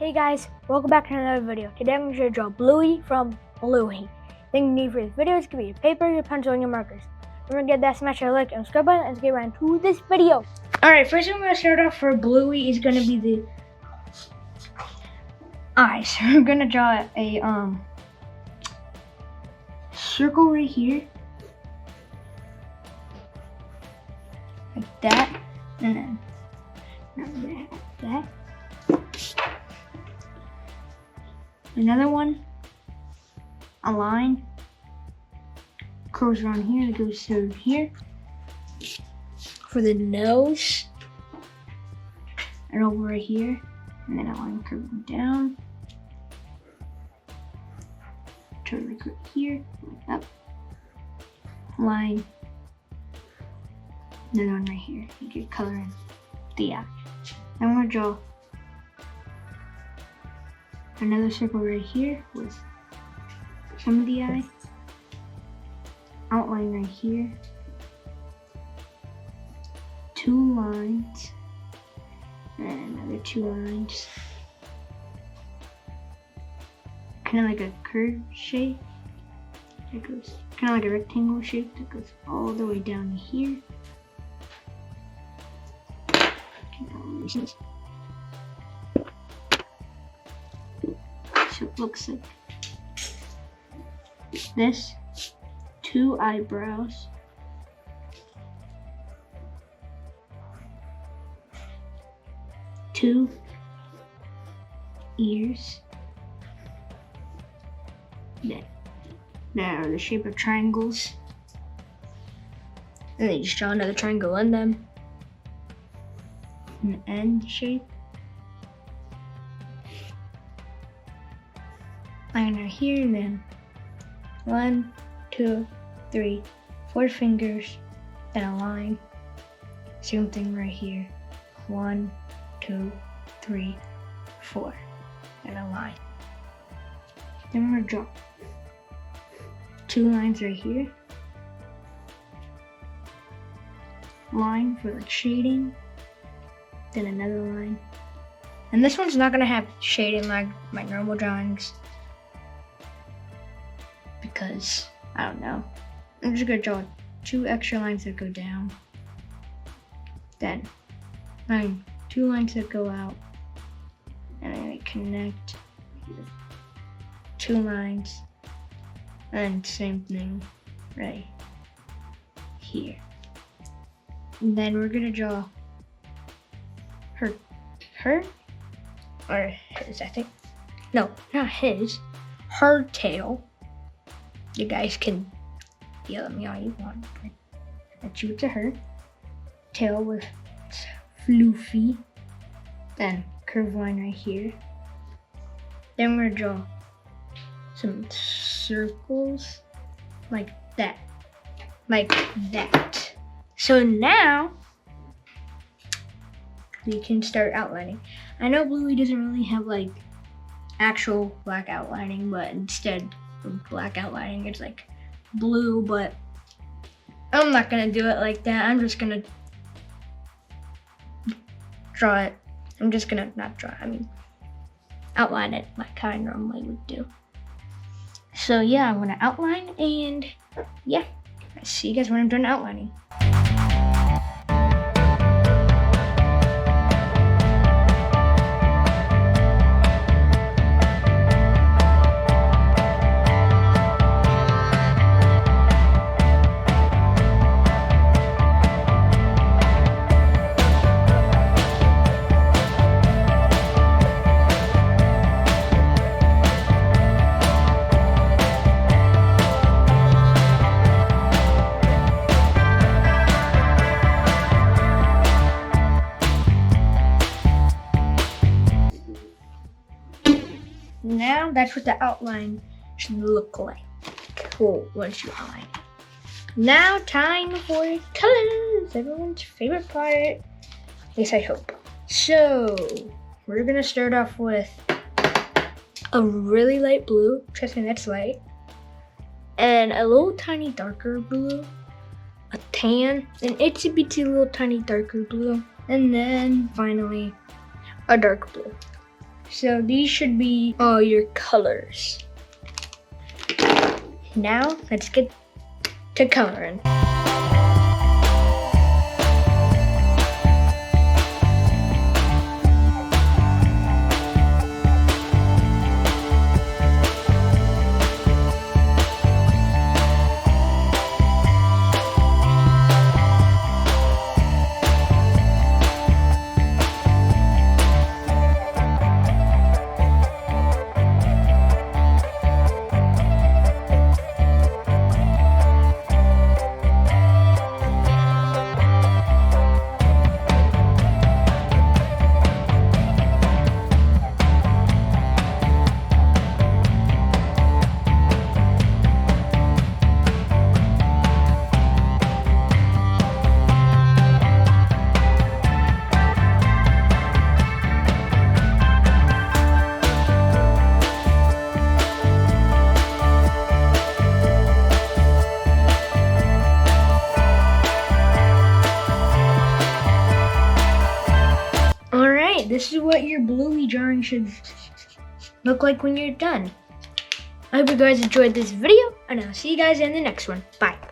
Hey guys, welcome back to another video. Today I'm going to draw Bluey from Bluey. Thing you need for this video is going to be your paper, your pencil, and your markers. Remember to get that, smash that like and subscribe button, and let's get right into this video. Alright, first thing I'm going to start off for Bluey is going to be the eyes. So we're going to draw a circle right here. Like that. And then that. Another one, a line, curves around here and it goes through here. For the nose, and over right here, and then a line curving down, turn like right here, up, line, another one right here. You get color in the eye. I'm gonna draw another circle right here with some of the eye, outline right here, two lines, and another two lines, kind of like a curved shape that goes, kind of like a rectangle shape that goes all the way down here. So it looks like this, two eyebrows, two ears that are the shape of triangles, and then you just draw another triangle in them, an end shape. Line right here, and then 1, 2, 3, 4 fingers, then a line. Same thing right here. 1, 2, 3, 4, and a line. Then we're gonna draw two lines right here. Line for like shading, then another line. And this one's not gonna have shading like my normal drawings, because I don't know. I'm just gonna draw two extra lines that go down, then two lines that go out, and then I connect with two lines, and same thing right here. And then we're gonna draw her or his, I think. No, not his. Her tail. You guys can yell at me all you want, but that's you to her. Tail with floofy. Then curved line right here. Then we're gonna draw some circles like that. Like that. So now we can start outlining. I know Bluey doesn't really have like actual black outlining, but instead black outlining, it's like blue, but I'm not gonna do it like that. I'm just gonna draw it. I'm just gonna outline it like I normally would do. So yeah, I'm gonna outline, and yeah, I'll see you guys when I'm done outlining. Now that's what the outline should look like. Cool, once you outline. Now time for colors, everyone's favorite part. At least I hope. So we're gonna start off with a really light blue, trust me, that's light, and a little tiny darker blue, a tan, an itsy bitsy little tiny darker blue, and then finally a dark blue. So these should be all your colors. Now let's get to coloring. This is what your Bluey drawing should look like when you're done. I hope you guys enjoyed this video, and I'll see you guys in the next one. Bye.